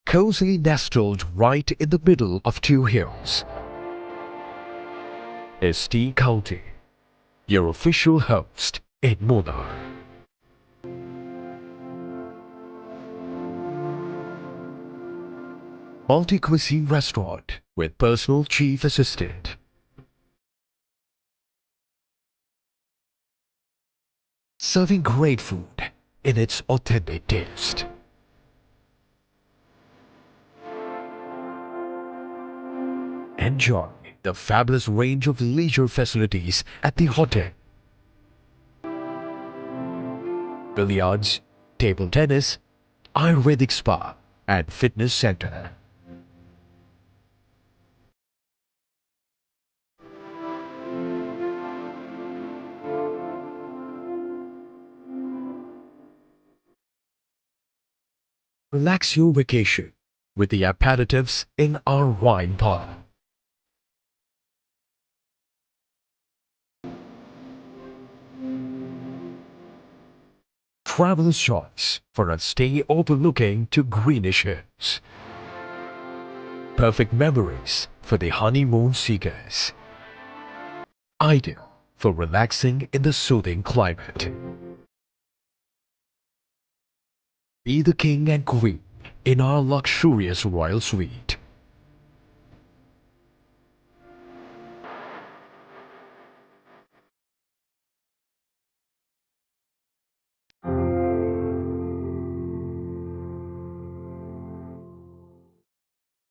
Cosily nestled right in the middle of two hills is Tea County, your official host in Munnar. Multi-cuisine restaurant with personal chief assistant. Serving great food in its authentic taste. Enjoy the fabulous range of leisure facilities at the hotel. Billiards, table tennis, Ayurvedic spa and fitness center. Relax your vacation with the aperitifs in our wine parlor. Traveler's choice for a stay overlooking to greenish hills. Perfect memories for the honeymoon seekers. Ideal for relaxing in the soothing climate. Be the king and queen in our luxurious royal suite.